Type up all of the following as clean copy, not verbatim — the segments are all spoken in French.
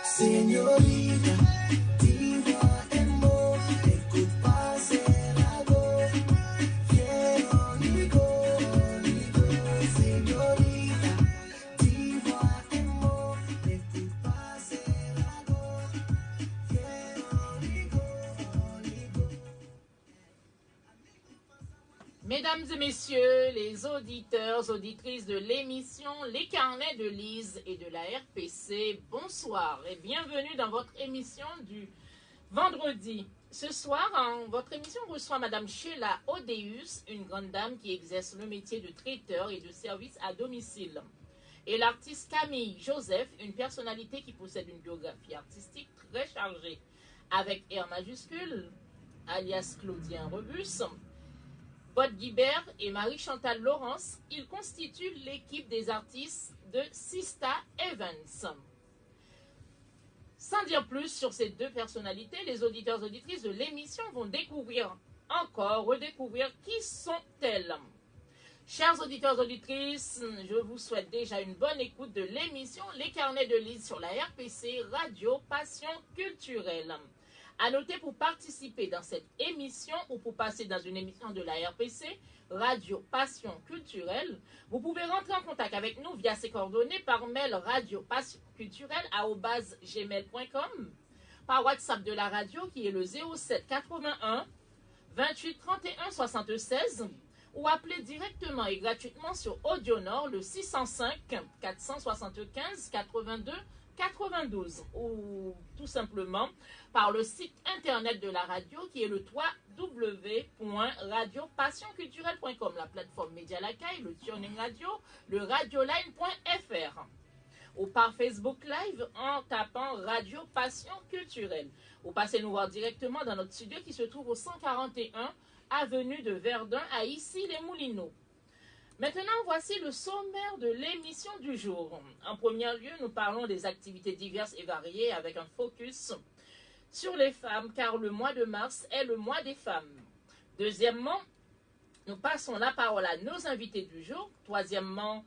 Señorita, dis-moi, écoute pas, c'est la go. Quiero ligo, señorita, dis-moi, écoute pas, c'est la go. Quiero ligo. Mesdames et messieurs, les auditeurs, auditrices de l'émission Les Carnets de Lise et de la RPC, bonsoir et bienvenue dans votre émission du vendredi. Ce soir, votre émission reçoit Madame Sheila Odeus, une grande dame qui exerce le métier de traiteur et de service à domicile. Et l'artiste Camille Joseph, une personnalité qui possède une biographie artistique très chargée, avec R majuscule, alias Claudien Rebus, Bode Guibert et Marie-Chantal Laurence, ils constituent l'équipe des artistes de Sista Events. Sans dire plus sur ces deux personnalités, les auditeurs et auditrices de l'émission vont redécouvrir qui sont-elles. Chers auditeurs et auditrices, je vous souhaite déjà une bonne écoute de l'émission Les Carnets de Lise sur la RPC Radio Passion Culturelle. À noter, pour participer dans cette émission ou pour passer dans une émission de la RPC, Radio Passion Culturelle, vous pouvez rentrer en contact avec nous via ces coordonnées par mail radiopassionculturelle@gmail.com, par WhatsApp de la radio qui est le 07 81 28 31 76, ou appelez directement et gratuitement sur AudioNord le 605 475 82 92, ou tout simplement par le site internet de la radio qui est le www.radiopassionculturelle.com, la plateforme Média Lacaille, le Tuning Radio, le radioline.fr, ou par Facebook Live en tapant Radio Passion Culturelle. Ou passez nous voir directement dans notre studio qui se trouve au 141 avenue de Verdun à Issy-les-Moulineaux. Maintenant, voici le sommaire de l'émission du jour. En premier lieu, nous parlons des activités diverses et variées avec un focus sur les femmes, car le mois de mars est le mois des femmes. Deuxièmement, nous passons la parole à nos invités du jour. Troisièmement,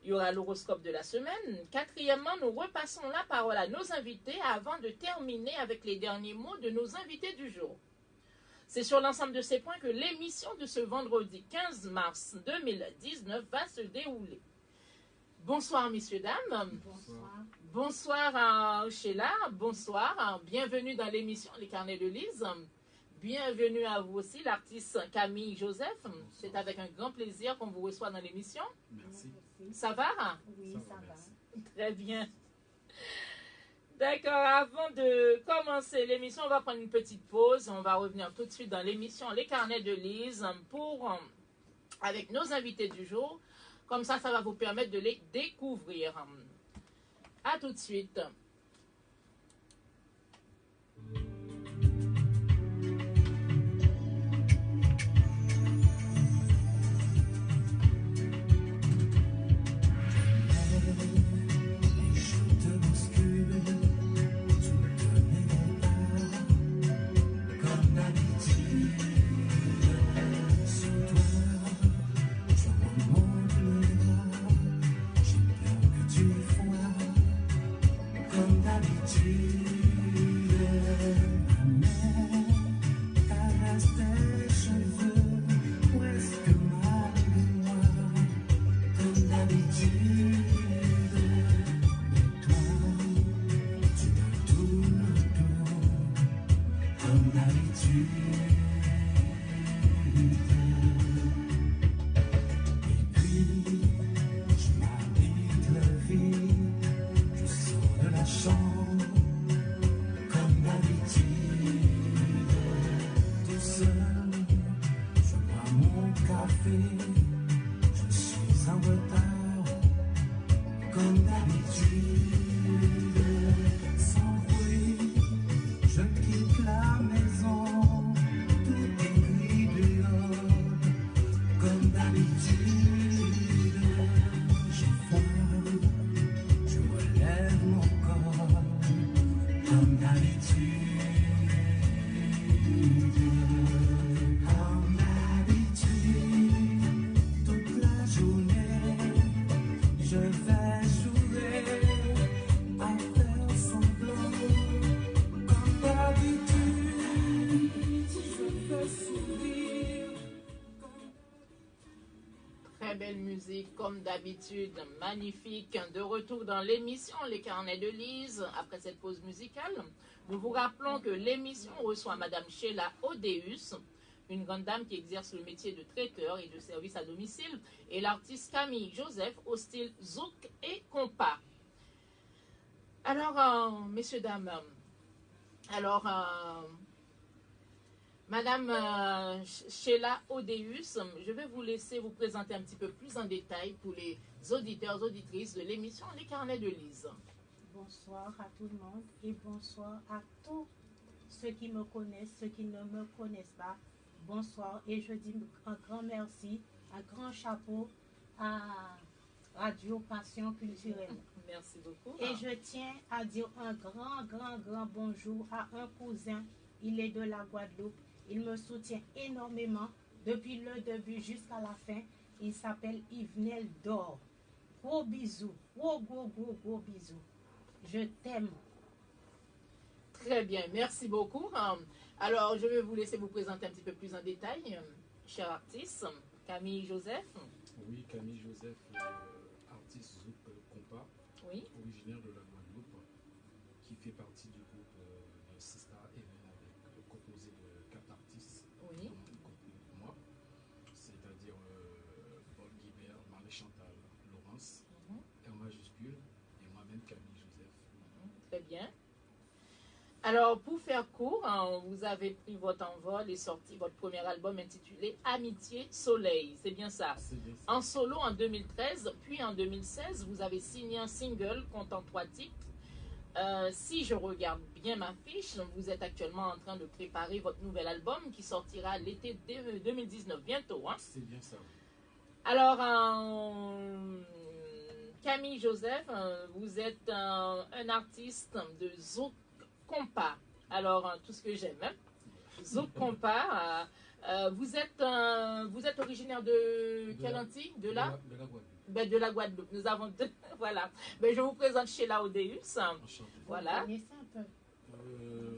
il y aura l'horoscope de la semaine. Quatrièmement, nous repassons la parole à nos invités avant de terminer avec les derniers mots de nos invités du jour. C'est sur l'ensemble de ces points que l'émission de ce vendredi 15 mars 2019 va se dérouler. Bonsoir, messieurs, dames. Bonsoir. Bonsoir, Sheila. Bonsoir. Bienvenue dans l'émission Les Carnets de Lise. Bienvenue à vous aussi, l'artiste Camille Joseph. C'est avec un grand plaisir qu'on vous reçoit dans l'émission. Merci. Ça va? Oui, ça va. merci. Très bien. D'accord, avant de commencer l'émission, on va prendre une petite pause. On va revenir tout de suite dans l'émission Les Carnets de Lise avec nos invités du jour. Comme ça va vous permettre de les découvrir. À tout de suite. Belle musique comme d'habitude, magnifique. De retour dans l'émission Les Carnets de Lise après cette pause musicale. Nous vous rappelons que l'émission reçoit Madame Sheila Odeus, une grande dame qui exerce le métier de traiteur et de service à domicile, et l'artiste Camille Joseph au style zouk et compas. Alors, messieurs, dames, alors, Madame Sheila Odeus, je vais vous laisser vous présenter un petit peu plus en détail pour les auditeurs, auditrices de l'émission Les Carnets de Lise. Bonsoir à tout le monde et bonsoir à tous ceux qui me connaissent, ceux qui ne me connaissent pas. Bonsoir et je dis un grand merci, un grand chapeau à Radio Passion Culturelle. Merci beaucoup. Et je tiens à dire un grand bonjour à un cousin. Il est de la Guadeloupe. Il me soutient énormément depuis le début jusqu'à la fin. Il s'appelle Yvenel Dor. Gros bisous. Gros bisous. Je t'aime. Très bien, merci beaucoup. Alors, je vais vous laisser vous présenter un petit peu plus en détail, cher artiste, Camille Joseph. Oui, Camille Joseph, artiste zouk compas, Oui, originaire de la Guadeloupe, qui fait partie du groupe de Sista Even, composé de 4 artistes, oui. y compris moi, c'est-à-dire Paul Guibert, Marie Chantal, Laurence, R majuscule, et moi-même Camille Joseph. Très bien. Alors, pour faire court, vous avez pris votre envol et sorti votre premier album intitulé Amitié Soleil. C'est bien ça. C'est bien ça. En solo en 2013, puis en 2016, vous avez signé un single comptant 3 titres. Si je regarde bien ma fiche, vous êtes actuellement en train de préparer votre nouvel album qui sortira l'été 2019, bientôt. Hein? C'est bien ça. Alors, Camille Joseph, vous êtes un artiste de zouk compas. Alors, tout ce que j'aime. Hein? Zouk compas. Vous êtes originaire de quelle Antilles? De là? De la Guadeloupe. Ben, de la Guadeloupe. Nous avons deux. Voilà. Ben, je vous présente Sheila Odeus. Enchanté. Voilà. Vous connaissez un peu.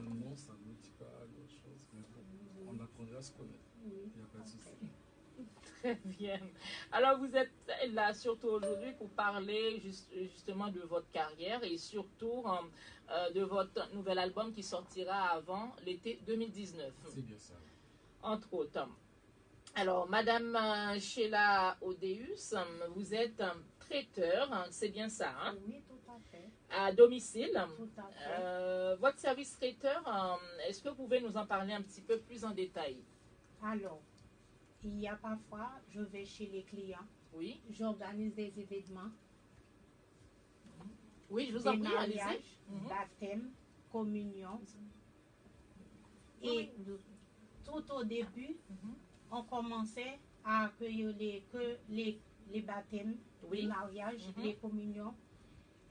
Non, ça ne me dit pas grand-chose, mais bon, on apprend va se connaître. Oui. Il n'y a pas de souci. Très bien. Alors, vous êtes là surtout aujourd'hui pour parler justement de votre carrière et surtout de votre nouvel album qui sortira avant l'été 2019, C'est bien ça. entre autres. Alors, Madame Sheila Odeus, vous êtes traiteur, c'est bien ça, hein, Oui, tout à fait. à domicile. Tout à fait. Votre service traiteur, est-ce que vous pouvez nous en parler un petit peu plus en détail? Alors, il y a parfois, je vais chez les clients, Oui, j'organise des événements, oui, je vous des en prie, allez-y. mariages, Mhm. baptême, communion. Oui, Et tout au début, Mhm. on commençait à accueillir les baptêmes, Oui. les mariages, Mhm. les communions.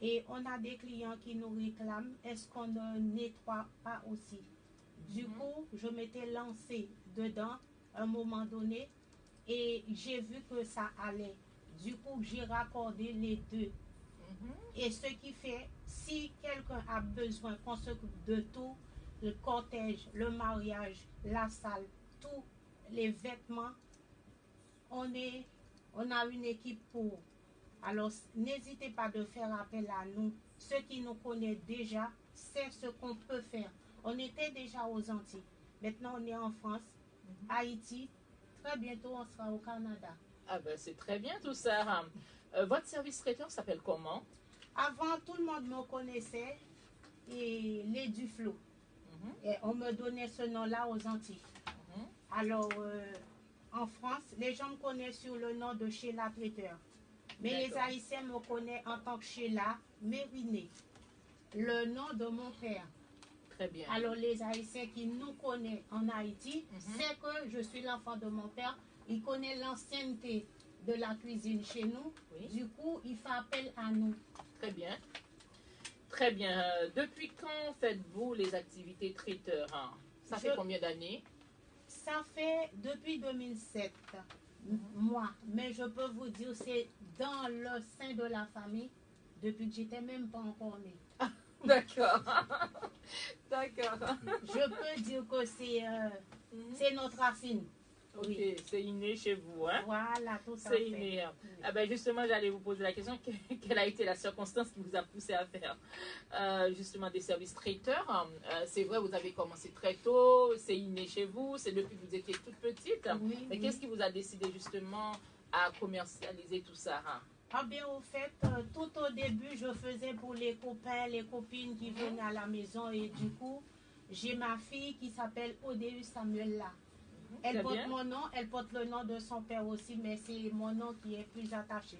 Et on a des clients qui nous réclament, est-ce qu'on ne nettoie pas aussi? Du Mhm. coup, je m'étais lancée dedans à un moment donné et j'ai vu que ça allait. Du coup, j'ai raccordé les deux. Mhm. Et ce qui fait, si quelqu'un a besoin qu'on s'occupe de tout, le cortège, le mariage, la salle, tous les vêtements, on a une équipe pour. Alors, n'hésitez pas de faire appel à nous. Ceux qui nous connaissent déjà, c'est ce qu'on peut faire. On était déjà aux Antilles. Maintenant, on est en France, Haïti. Très bientôt, on sera au Canada. Ah ben c'est très bien tout ça. Votre service traiteur s'appelle comment? Avant, tout le monde me connaissait et les Duflo. Mhm. Et on me donnait ce nom-là aux Antilles. Mhm. Alors, en France, les gens me connaissent sous le nom de Sheila Traiteur. Mais les D'accord. Haïtiens me connaissent en tant que Sheila Mériné, le nom de mon père. Très bien. Alors, les Haïtiens qui nous connaissent en Haïti, Mhm. c'est que je suis l'enfant de mon père. Il connaît l'ancienneté de la cuisine chez nous. Oui. Du coup, il fait appel à nous. Très bien. Très bien. Depuis quand faites-vous les activités traiteurs, hein? Ça fait Je- combien d'années? Ça fait depuis 2007, moi. Mais je peux vous dire, c'est dans le sein de la famille, depuis que j'étais même pas encore née. D'accord. D'accord. Je peux dire que Mhm. c'est notre racine. Ok, Oui. c'est inné chez vous, hein? Voilà, tout à C'est fait. inné. Hein. Oui. Ah ben justement, j'allais vous poser la question, quelle a été la circonstance qui vous a poussé à faire justement des services traiteurs? C'est vrai, vous avez commencé très tôt, c'est inné chez vous, c'est depuis que vous étiez toute petite. Oui, Mais oui. qu'est-ce qui vous a décidé justement à commercialiser tout ça, hein? Ah bien, au fait, tout au début, je faisais pour les copains, les copines qui venaient à la maison. Et du coup, j'ai ma fille qui s'appelle Odeus Samuel là. Elle Très porte bien. mon nom, elle porte le nom de son père aussi, mais c'est mon nom qui est plus attaché.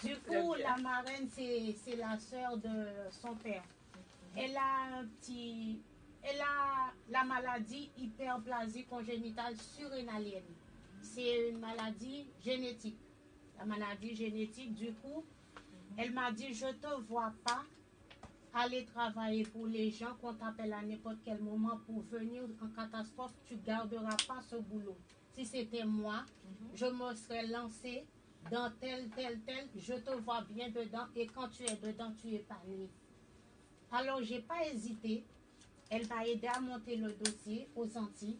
Du Très coup, bien. la marraine, c'est la sœur de son père. Elle a la maladie hyperplasie congénitale surrénalienne. C'est une maladie génétique. La maladie génétique, du coup, elle m'a dit, je te vois pas aller travailler pour les gens qu'on t'appelle à n'importe quel moment pour venir en catastrophe, tu garderas pas ce boulot. Si c'était moi, je me serais lancée dans tel, je te vois bien dedans et quand tu es dedans, tu es épanoui. Alors, j'ai pas hésité. Elle m'a aidé à monter le dossier aux Antilles.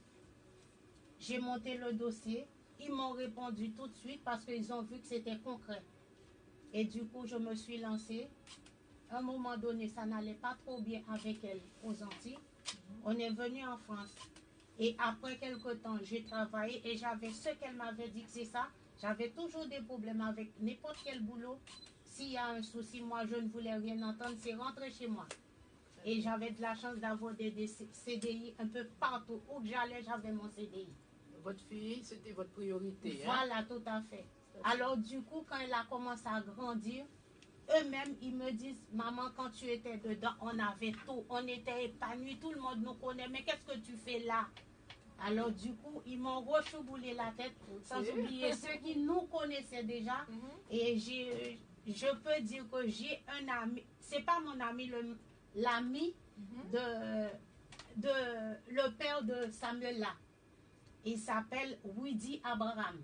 J'ai monté le dossier. Ils m'ont répondu tout de suite parce qu'ils ont vu que c'était concret. Et du coup, je me suis lancée. À un moment donné, ça n'allait pas trop bien avec elle aux Antilles. On est venu en France. Et après quelque temps, j'ai travaillé et j'avais ce qu'elle m'avait dit que c'est ça. J'avais toujours des problèmes avec n'importe quel boulot. S'il y a un souci, moi, je ne voulais rien entendre. C'est rentrer chez moi. Et j'avais de la chance d'avoir des CDI un peu partout. Où que j'allais, j'avais mon CDI. Votre fille, c'était votre priorité, hein? Voilà, tout à fait. Alors du coup, quand elle a commencé à grandir, eux-mêmes, ils me disent, maman, quand tu étais dedans, on avait tout, on était épanouis, tout le monde nous connaît, mais qu'est-ce que tu fais là? Alors du coup, ils m'ont rechoboulé la tête, sans oublier ceux qui nous connaissaient déjà. Mhm. Et je peux dire que j'ai un ami, c'est pas mon ami, l'ami de le père de Samuel là. Il s'appelle Widi Abraham.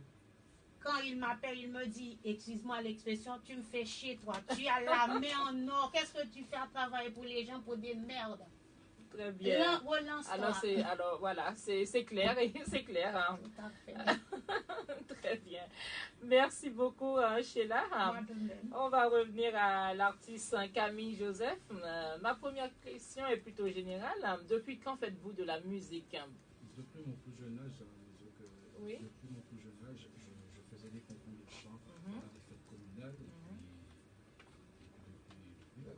Quand il m'appelle, il me dit, excuse-moi l'expression, tu me fais chier toi, tu as la main en or, qu'est-ce que tu fais à travailler pour les gens pour des merdes? Très bien. Relance-toi. Alors voilà, c'est clair et c'est clair. Hein. Tout à fait. Très bien. Merci beaucoup, Sheila. Moi de même. On va revenir à l'artiste Camille Joseph. Ma première question est plutôt générale. Depuis quand faites-vous de la musique? Depuis mon plus jeune âge, disons que Oui. depuis mon plus jeune âge, je faisais des concours de chant Mhm. dans les fêtes communales. Et puis là,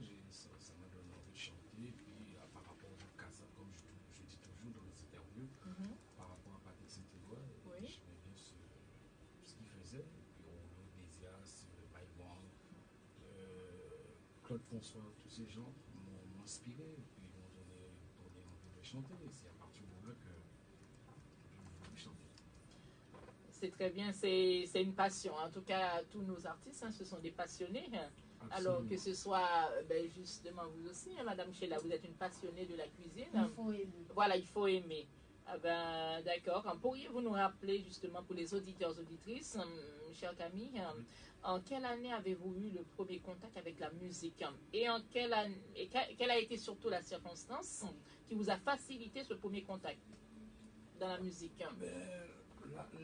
ça m'a donné envie de chanter. Et puis par rapport au Casa, comme je dis toujours dans les interviews, Mhm. par rapport à Patrick Saint-Éloi, Oui. j'aimais bien ce qu'il faisait. Et puis Rollo Iglesias, Mike Wang, Claude François, tous ces gens m'ont inspiré. Et puis ils m'ont donné envie de chanter. Et c'est à partir de là que je voulais chanter. C'est très bien, c'est une passion. En tout cas, tous nos artistes, hein, ce sont des passionnés. Hein. Alors Absolument. que ce soit, justement, vous aussi, hein, Madame Sheila, vous êtes une passionnée de la cuisine. Il faut aimer. Voilà, il faut aimer. Ah ben, d'accord. Pourriez-vous nous rappeler, justement, pour les auditeurs, auditrices, chère Camille, en quelle année avez-vous eu le premier contact avec la musique? Et en quelle année, quelle a été surtout la circonstance qui vous a facilité ce premier contact dans la musique?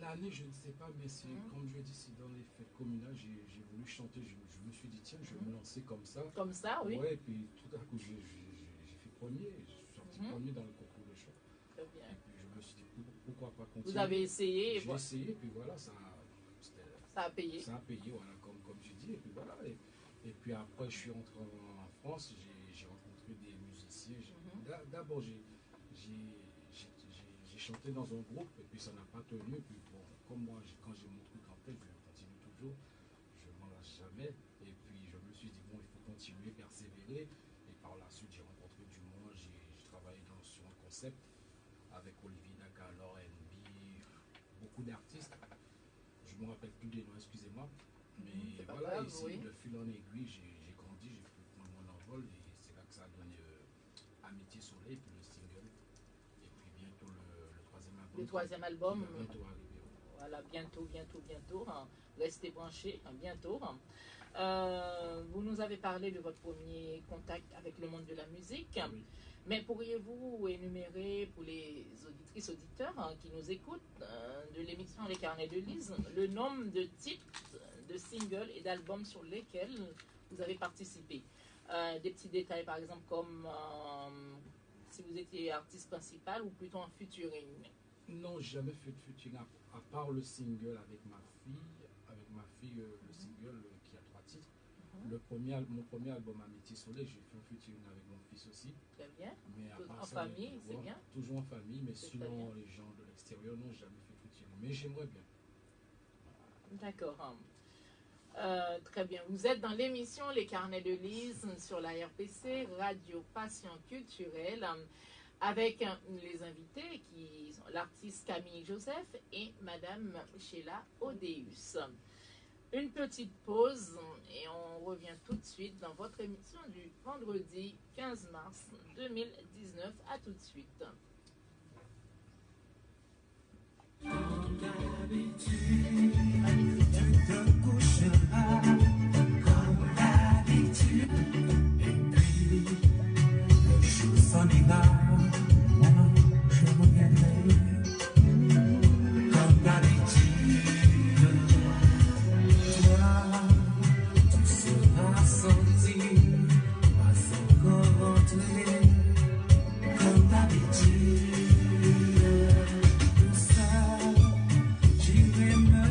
L'année, je ne sais pas, mais c'est comme je dis, c'est dans les fêtes communales, j'ai voulu chanter. Je me suis dit, tiens, je vais me lancer comme ça. Comme ça, oui. Ouais, et puis tout à coup, j'ai fait premier. Je suis sorti premier dans le concours de chant. Très bien. Et puis je me suis dit, pourquoi pas continuer. Vous avez essayé, et J'ai essayé, et puis voilà, ça a payé. Ça a payé, voilà, comme tu dis. Et puis voilà. Et puis après, je suis rentré en France, j'ai rencontré des musiciens. D'abord, j'ai chanté dans un groupe, et puis ça n'a pas tenu. Et puis bon, comme moi, quand j'ai mon truc en tête, je continue toujours. Je ne m'en lâche jamais. Et puis je me suis dit, bon, il faut continuer, persévérer. Et par la suite, j'ai rencontré du monde. J'ai travaillé sur un concept avec Olivier Dakar, R&B, beaucoup d'artistes. Je ne me rappelle plus des noms, excusez-moi. Mais voilà, grave, ici, oui. de fil en aiguille, j'ai grandi, j'ai pris mon envol. Et c'est là que ça a donné Amitié Soleil, puis le single. Et puis bientôt le troisième album. Le troisième album. Qui va bientôt arriver. Voilà, bientôt. Hein. Restez branchés, hein, bientôt. Hein. Vous nous avez parlé de votre premier contact avec le monde de la musique. Oui. Mais pourriez-vous énumérer pour les auditrices, auditeurs hein, qui nous écoutent de l'émission Les Carnets de Lise, le nombre de titres, de singles et d'albums sur lesquels vous avez participé? Des petits détails, par exemple, comme si vous étiez artiste principal ou plutôt en featuring. Non, jamais fait de featuring, à part le single avec ma fille, le single qui a 3 titres. Mon premier album Amitié Soleil, j'ai fait un featuring avec mon fils aussi. Très bien. Mais à Tout part en ça, famille, c'est bien. Toujours en famille, mais C'est très sinon bien. les gens de l'extérieur, non, jamais fait de featuring. Mais j'aimerais bien. D'accord. Très bien. Vous êtes dans l'émission Les Carnets de Lise sur la RPC, Radio Passion Culturelle, avec les invités qui sont l'artiste Camille Joseph et Madame Sheila Odéus. Une petite pause et on revient tout de suite dans votre émission du vendredi 15 mars 2019. À tout de suite. te coucheras comme d'habitude. Et puis, le jour s'en ira, moi je reviendrai comme d'habitude. Toi, tu seras sorti, pas encore rentré comme d'habitude. Tout ça, j'irai me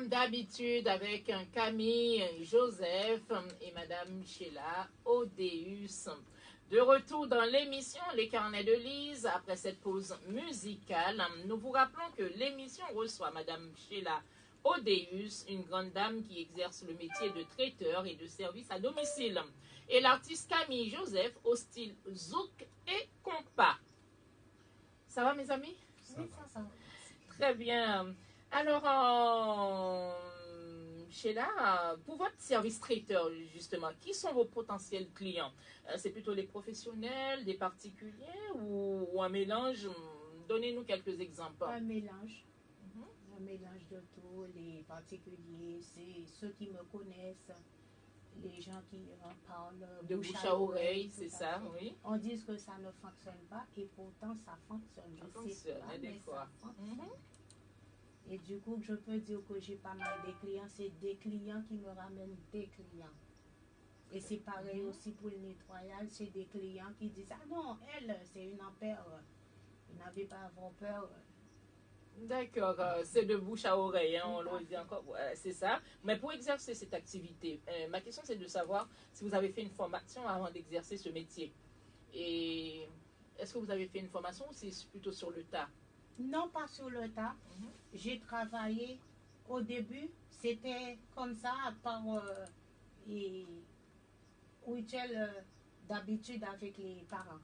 comme d'habitude, avec Camille, Joseph et Madame Sheila Odeus. De retour dans l'émission Les Carnets de Lise, après cette pause musicale, nous vous rappelons que l'émission reçoit Madame Sheila Odeus, une grande dame qui exerce le métier de traiteur et de service à domicile, et l'artiste Camille Joseph au style zouk et compas. Ça va mes amis? Oui, ça va. Très bien. Alors, Sheila, pour votre service traiteur, justement, qui sont vos potentiels clients? C'est plutôt les professionnels, des particuliers ou un mélange? Donnez-nous quelques exemples. Un mélange. Mhm. Un mélange de tout. Les particuliers, c'est ceux qui me connaissent, les gens qui en parlent. De bouche à oreille, tout c'est à ça, fait. oui. On dit que ça ne fonctionne pas et pourtant ça fonctionne. Ça Je sais fonctionne, pas, des mais fois. ça fonctionne. Mhm. Et du coup, je peux dire que j'ai pas mal de clients. C'est des clients qui me ramènent des clients. Et c'est pareil aussi pour le nettoyage. C'est des clients qui disent: ah non, elle, c'est une ampère. Vous n'avez pas à avoir peur. D'accord, c'est de bouche à oreille, hein, on Tout à le dit fait. encore, ouais, c'est ça. Mais pour exercer cette activité, ma question c'est de savoir si vous avez fait une formation avant d'exercer ce métier. Et est-ce que vous avez fait une formation ou c'est plutôt sur le tas? Non, pas sur le tas. Mhm. J'ai travaillé au début. C'était comme ça par rituel d'habitude avec les parents.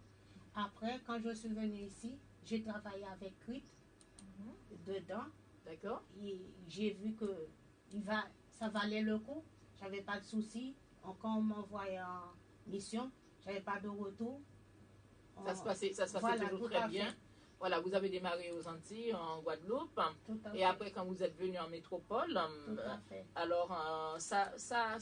Après, quand je suis venue ici, j'ai travaillé avec CRIT dedans. D'accord? Et j'ai vu que ça valait le coup. J'avais pas de soucis. Quand on m'envoyait en mission, j'avais pas de retour. Ça se passait Voilà, toujours tout très à bien. fait. Voilà, vous avez démarré aux Antilles, en Guadeloupe. Tout à Et fait. après, quand vous êtes venu en métropole, Tout à fait. alors ça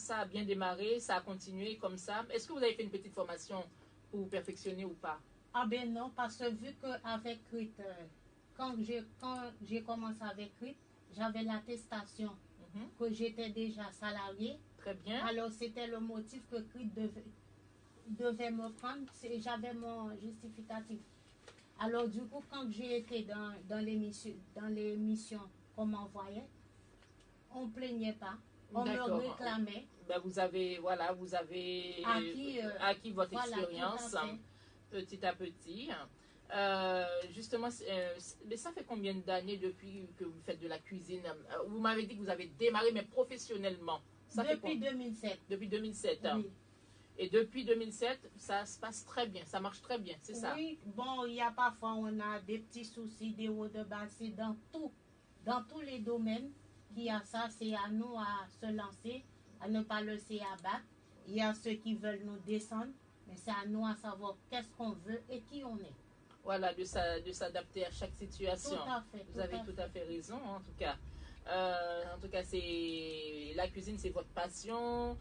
a bien démarré, ça a continué comme ça. Est-ce que vous avez fait une petite formation pour vous perfectionner ou pas? Ah ben non, parce que vu qu'avec CRIT, quand j'ai commencé avec CRIT, j'avais l'attestation Mhm. que j'étais déjà salarié. Très bien. Alors c'était le motif que CRIT devait me prendre. J'avais mon justificatif. Alors du coup, quand j'ai été dans les missions qu'on m'envoyait, on ne plaignait pas. On me D'accord. réclamait. Ben, vous avez acquis votre Voilà, tout à expérience fait. petit à petit. Justement, mais ça fait combien d'années depuis que vous faites de la cuisine? Vous m'avez dit que vous avez démarré, mais professionnellement. Ça fait Depuis 2007. depuis 2007. Oui. Et depuis 2007, ça se passe très bien, ça marche très bien, c'est ça? Oui, bon, il y a parfois, on a des petits soucis, des hauts de bas, c'est dans tous les domaines qu'il y a ça, c'est à nous à se lancer, à ne pas laisser abattre. Il y a ceux qui veulent nous descendre, mais c'est à nous à savoir qu'est-ce qu'on veut et qui on est. Voilà, de s'adapter à chaque situation. Tout à fait. Vous avez tout à fait raison, en tout cas. C'est la cuisine, c'est votre passion.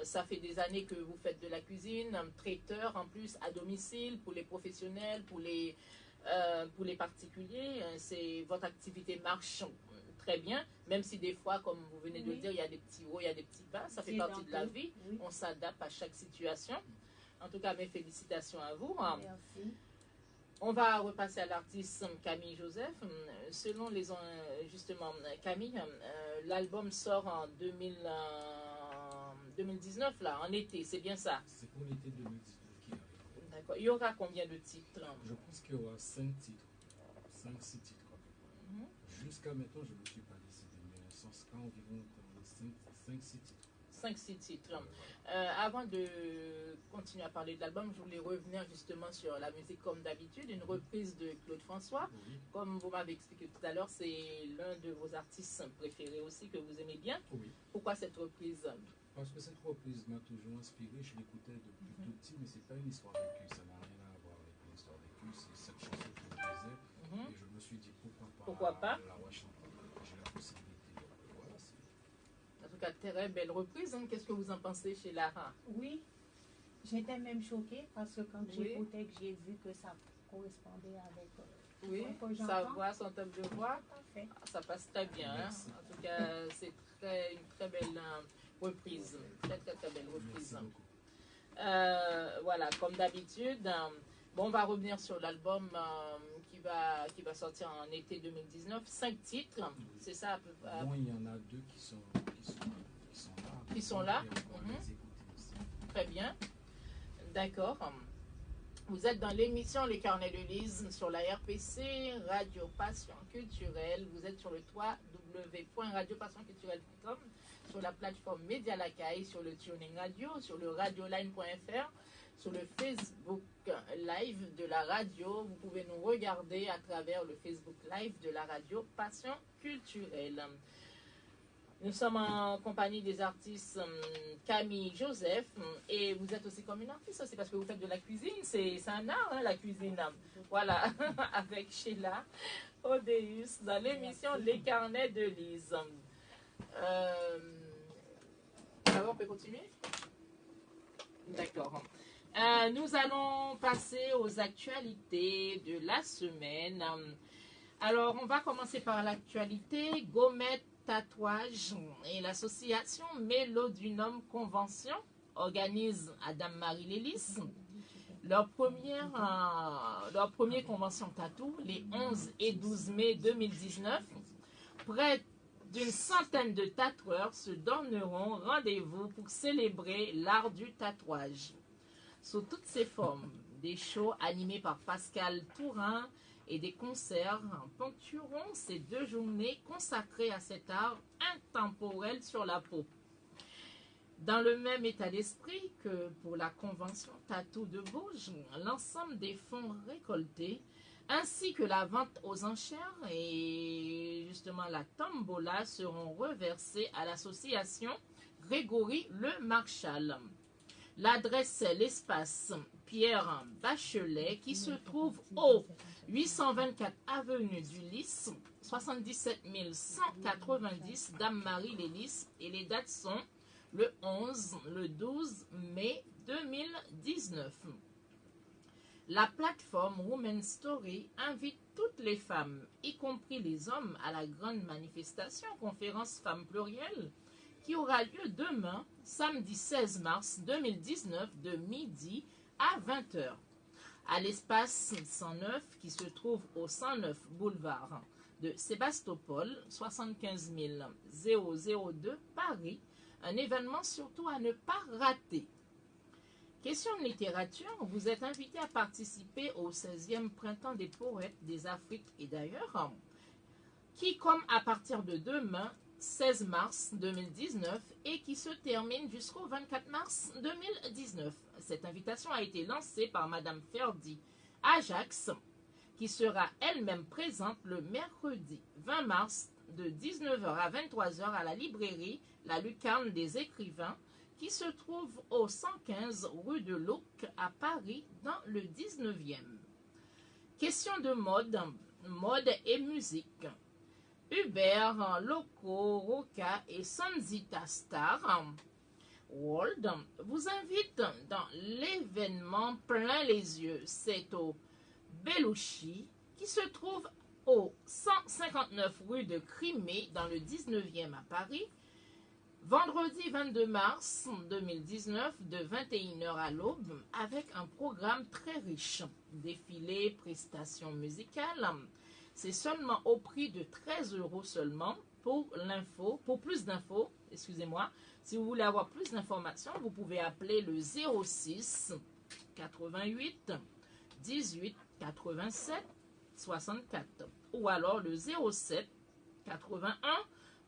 Ça fait des années que vous faites de la cuisine, traiteur en plus à domicile pour les professionnels, pour les particuliers. Votre activité marche très bien, même si des fois, comme vous venez de le Oui. dire, il y a des petits hauts, il y a des petits bas. Ça fait C'est partie dans de la tout. vie. Oui. On s'adapte à chaque situation. En tout cas, mes félicitations à vous. Merci. On va repasser à l'artiste Camille Joseph. Selon justement Camille, l'album sort en 2019, là, en été, c'est bien ça? C'est pour l'été 2019 qui arrive. D'accord. Il y aura combien de titres? Je pense qu'il y aura 5 titres, 5-6 titres à peu près. Mhm. Jusqu'à maintenant, je ne me suis pas décidé, mais ça sera environ 5-6 titres. 5-6 titres. Voilà. Avant de continuer à parler de l'album, je voulais revenir justement sur la musique comme d'habitude, une reprise de Claude François. Oui, Comme vous m'avez expliqué tout à l'heure, c'est l'un de vos artistes préférés aussi que vous aimez bien. oui. Pourquoi cette reprise? Parce que cette reprise m'a toujours inspiré. Je l'écoutais depuis tout petit, mais c'est pas une histoire vécue. Ça n'a rien à voir avec une histoire vécue. C'est cette chanson qui me plaisait. Mhm. Et je me suis dit Pourquoi pas la rechanter. J'ai la possibilité. Voilà, c'est En tout cas, très belle reprise. Hein. Qu'est-ce que vous en pensez chez Lara? Oui, j'étais même choquée parce que quand Oui. j'écoutais, que j'ai vu que ça correspondait avec Oui, que sa j'entends. voix, son thème de voix, Tout à fait. ça passe très bien. Hein. Merci. En tout cas, c'est une très belle reprise. Très, très, très belle reprise. Merci beaucoup. Voilà, comme d'habitude, Bon, on va revenir sur l'album qui va sortir en été 2019. 5 titres, c'est ça à peu près. Bon, il y en a deux qui sont là. Qui sont là. Et on va Mhm. les écouter aussi. Très bien. D'accord. Vous êtes dans l'émission Les Carnets de Lise sur la RPC, Radio Passion Culturelle. Vous êtes sur le www.radiopassionculturelle.com, sur la plateforme Média Lacaille, sur le Tuning Radio, sur le radioline.fr, sur le Facebook Live de la radio. Vous pouvez nous regarder à travers le Facebook Live de la radio Passion Culturelle. Nous sommes en compagnie des artistes Camille Joseph, et vous êtes aussi comme une artiste aussi parce que vous faites de la cuisine, c'est un art, hein, la cuisine. Voilà, avec Sheila Odeus dans l'émission Les Carnets de Lise. Alors, on peut continuer? D'accord. Nous allons passer aux actualités de la semaine. Alors, on va commencer par l'actualité. Gommette Tatouage et l'association Mélodunum Convention organisent à Dame-Marie Lélis leur première convention tatou les 11 et 12 mai 2019. Près d'une centaine de tatoueurs se donneront rendez-vous pour célébrer l'art du tatouage sous toutes ses formes. Des shows animés par Pascal Tourin et des concerts ponctueront ces 2 journées consacrées à cet art intemporel sur la peau. Dans le même état d'esprit que pour la convention Tatou de Bourges, l'ensemble des fonds récoltés ainsi que la vente aux enchères et justement la tombola seront reversés à l'association Grégory Le Marchal. L'adresse, c'est l'espace Pierre Bachelet qui se trouve au 824 avenue du Lys, 77 190 Dame-Marie-les-Lys, et les dates sont le 11, le 12 mai 2019. La plateforme Women's Story invite toutes les femmes, y compris les hommes, à la grande manifestation conférence Femmes Plurielles qui aura lieu demain, samedi 16 mars 2019, de midi à 20h, à l'espace 109 qui se trouve au 109 boulevard de Sébastopol, 75 002 Paris. Un événement surtout à ne pas rater. Question de littérature, vous êtes invité à participer au 16e Printemps des poètes des Afriques et d'ailleurs, qui, comme à partir de demain, 16 mars 2019, et qui se termine jusqu'au 24 mars 2019. Cette invitation a été lancée par Madame Ferdi Ajax, qui sera elle-même présente le mercredi 20 mars de 19h à 23h à la librairie La Lucarne des Écrivains, qui se trouve au 115 rue de l'Ouc à Paris dans le 19e. Question de mode et musique. Hubert, Loco, Roca et Sanzita Star World vous invitent dans l'événement Plein les yeux. C'est au Belouchi qui se trouve au 159 rue de Crimée dans le 19e à Paris. Vendredi 22 mars 2019 de 21h à l'aube avec un programme très riche. Défilé, prestations musicales. C'est seulement au prix de 13 € seulement. Pour plus d'infos, excusez-moi, si vous voulez avoir plus d'informations, vous pouvez appeler le 06 88 18 87 64 ou alors le 07 81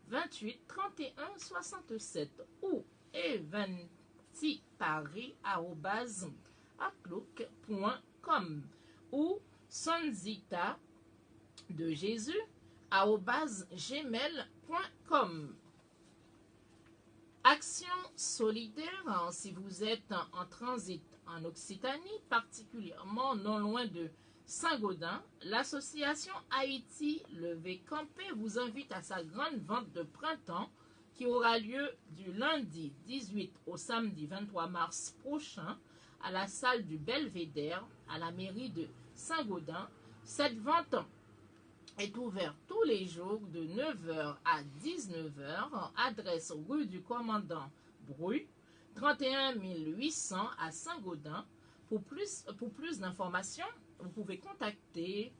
28 31 67 ou eventiparis@outlook.com ou sonzita de Jésus @gmail.com. Action solidaire, si vous êtes en transit en Occitanie, particulièrement non loin de Saint-Gaudens, l'association Haïti Levé Campé vous invite à sa grande vente de printemps qui aura lieu du lundi 18 au samedi 23 mars prochain à la salle du Belvédère à la mairie de Saint-Gaudens. Cette vente est ouverte tous les jours de 9h à 19h. Adresse rue du Commandant Bru, 31 800 à Saint-Gaudens. Pour plus d'informations, vous pouvez contacter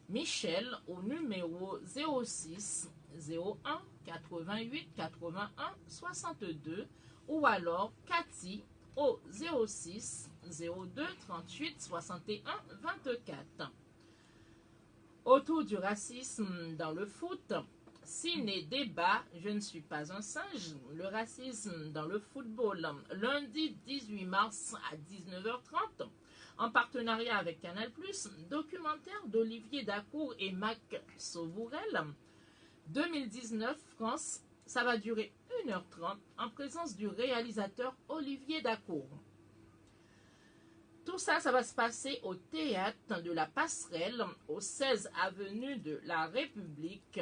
Michel au numéro 06 01 88 81 62 ou alors Cathy au 06 02 38 61 24. Autour du racisme dans le foot, ciné débat, je ne suis pas un singe, le racisme dans le football, lundi 18 mars à 19h30, en partenariat avec Canal+, documentaire d'Olivier Dacour et Mac Sauvourel, 2019 France, ça va durer 1h30 en présence du réalisateur Olivier Dacour. Tout ça, ça va se passer au théâtre de la Passerelle, au 16 avenue de la République.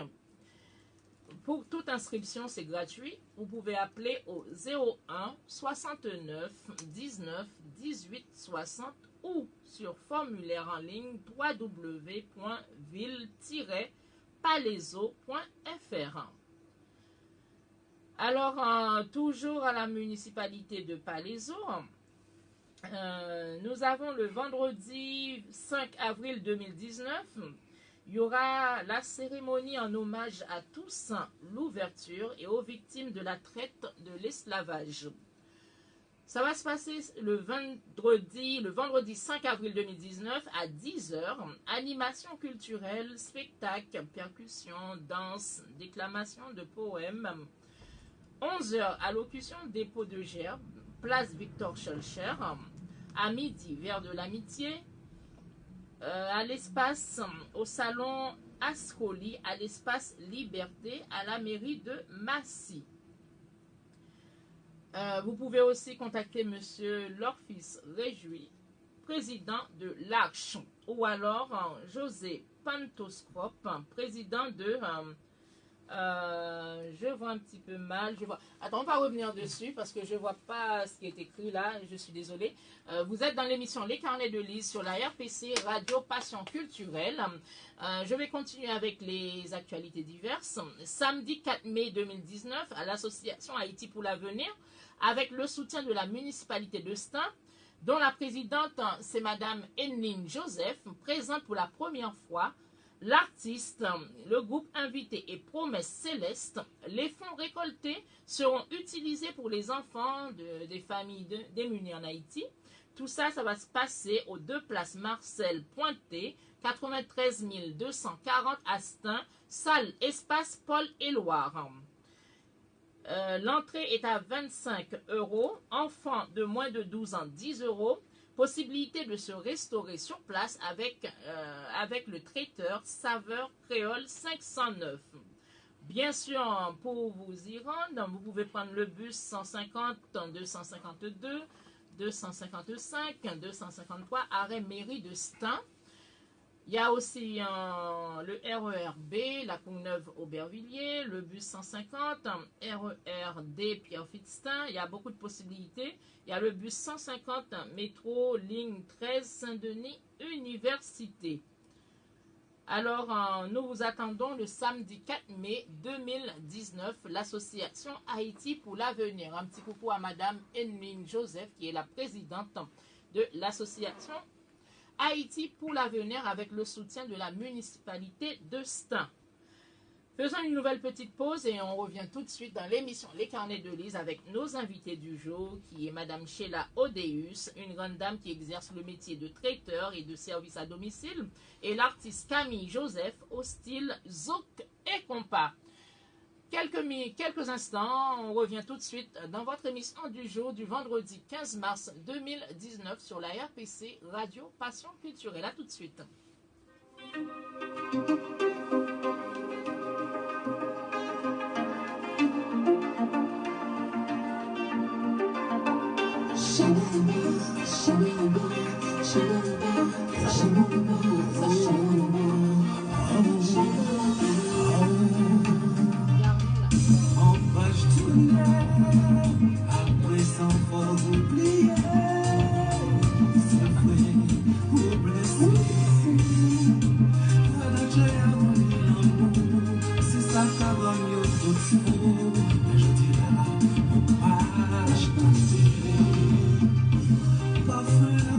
Pour toute inscription, c'est gratuit. Vous pouvez appeler au 01 69 19 18 60 ou sur formulaire en ligne www.ville-palaiso.fr. Alors, toujours à la municipalité de Palaiso, nous avons le vendredi 5 avril 2019, il y aura la cérémonie en hommage à Toussaint l'ouverture et aux victimes de la traite de l'esclavage. Ça va se passer le vendredi 5 avril 2019 à 10h. Animation culturelle, spectacle, percussion, danse, déclamation de poèmes. 11h, allocution dépôt de gerbes, place Victor Schulcher. À midi, vers de l'amitié. À l'espace, au salon Ascoli, à l'espace Liberté, à la mairie de Massy. Vous pouvez aussi contacter Monsieur Lorfis Réjoui, président de l'Arche, ou alors José Pantoscrop, président de... je vois un petit peu mal. Attends, on va revenir dessus parce que je ne vois pas ce qui est écrit là. Je suis désolée. Vous êtes dans l'émission Les Carnets de Lise sur la RPC Radio Passion Culturelle. Je vais continuer avec les actualités diverses. Samedi 4 mai 2019, à l'association Haïti pour l'avenir, avec le soutien de la municipalité de Stains, dont la présidente, c'est Madame Enline Joseph, présente pour la première fois l'artiste, le groupe invité et Promesse Céleste. Les fonds récoltés seront utilisés pour les enfants des familles démunies en Haïti. Tout ça, ça va se passer aux 2 places Marcel Pointé, 93 240 à Stains, salle Espace Paul Éluard. L'entrée est à 25 €, enfants de moins de 12 ans 10 €. Possibilité de se restaurer sur place avec le traiteur Saveur Créole 509. Bien sûr, pour vous y rendre, vous pouvez prendre le bus 150, 252, 255, 253, arrêt mairie de Stains. Il y a aussi le RER-B, la Courneuve-Aubervilliers, le bus 150, RER-D, Pierre-Fitztin. Il y a beaucoup de possibilités. Il y a le bus 150, métro, ligne 13, Saint-Denis, Université. Alors, nous vous attendons le samedi 4 mai 2019, l'association Haïti pour l'avenir. Un petit coucou à Madame Enline Joseph, qui est la présidente de l'association Haïti pour l'avenir avec le soutien de la municipalité de Stains. Faisons une nouvelle petite pause et on revient tout de suite dans l'émission Les Carnets de Lise avec nos invités du jour, qui est Madame Sheila Odeus, une grande dame qui exerce le métier de traiteur et de service à domicile, et l'artiste Camille Joseph au style zouk et compas. Quelques instants, on revient tout de suite dans votre émission du jour du vendredi 15 mars 2019 sur la RPC Radio Passion Culturelle. À tout de suite. Après sans faut oublier, c'est vrai ou blessé. C'est ça qu'a gagné tout fou. Je dirais, on page, pas faire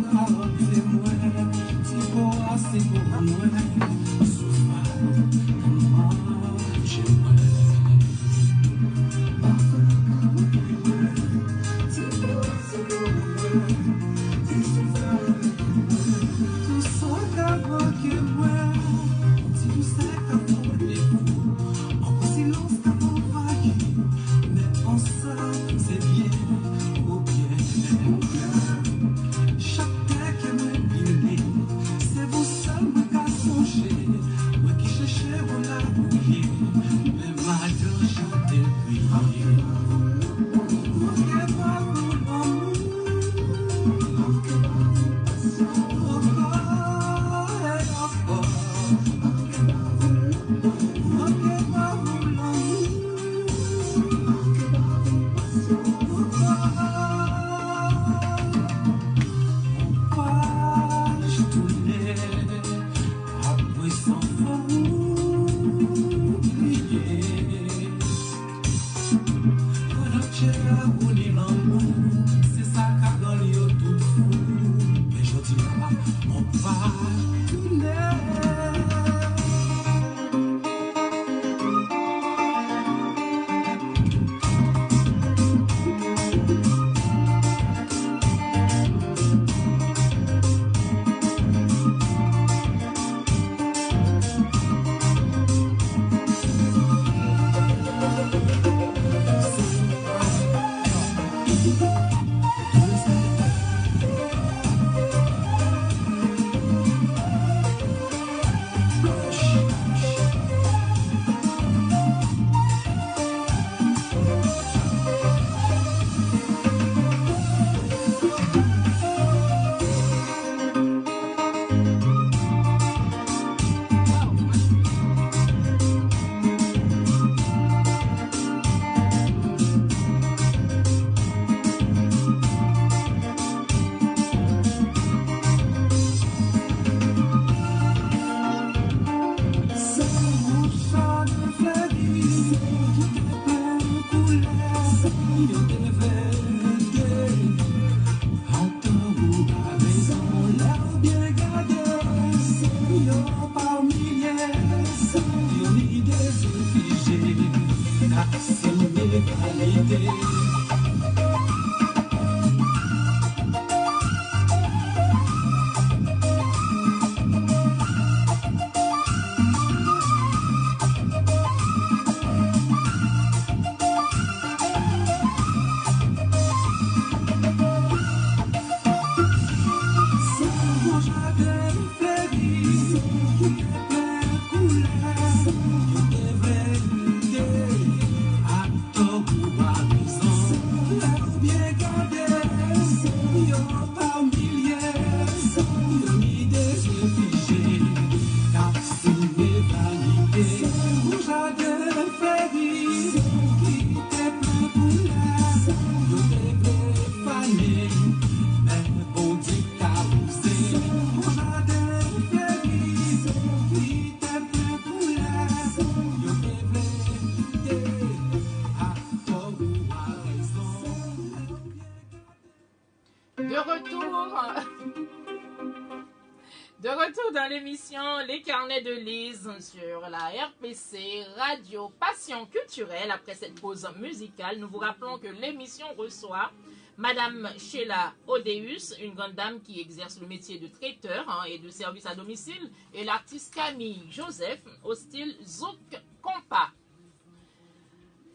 De retour dans l'émission Les Carnets de Lise sur la RPC Radio Passion Culturelle. Après cette pause musicale, nous vous rappelons que l'émission reçoit Madame Sheila Odeus, une grande dame qui exerce le métier de traiteur et de service à domicile, et l'artiste Camille Joseph au style Zouk Compa.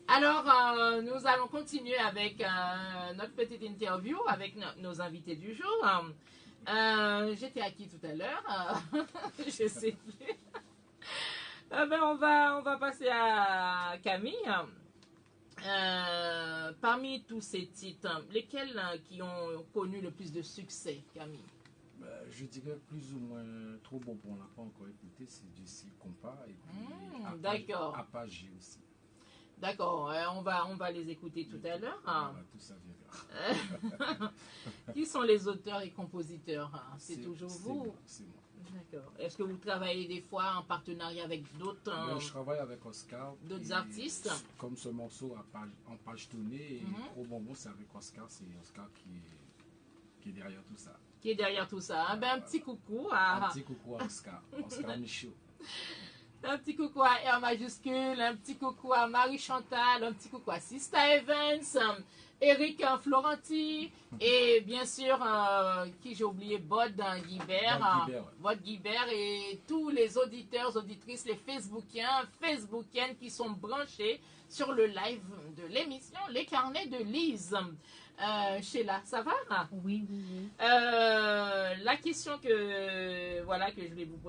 Alors, nous allons continuer avec notre petite interview avec nos invités du jour. J'étais à qui tout à l'heure? Je sais plus. On va passer à Camille. Parmi tous ces titres, lesquels qui ont connu le plus de succès, Camille? Je dirais plus ou moins Trop beau pour on n'a pas encore écouté, c'est du style compas et puis d'accord. Apagé aussi. D'accord, on va les écouter tout à l'heure. Tout ça viendra. Qui sont les auteurs et compositeurs? C'est toujours vous? C'est moi. D'accord. Est-ce que vous travaillez des fois en partenariat avec d'autres Je travaille avec Oscar. D'autres artistes? Comme ce morceau en page tournée, et Trop bonbon, c'est avec Oscar. C'est Oscar qui est derrière tout ça. Qui est derrière tout ça. Un petit coucou Un petit coucou à Oscar. Oscar Michaud. Un petit coucou à R majuscule, un petit coucou à Marie Chantal, un petit coucou à Sista Evans, Eric Florenti et bien sûr, qui j'ai oublié, Bod Guibert, Bod Guibert et tous les auditeurs, auditrices, les Facebookiennes qui sont branchés sur le live de l'émission Les Carnets de Lise. Sheila, ça va? Oui. La question que je voulais vous poser.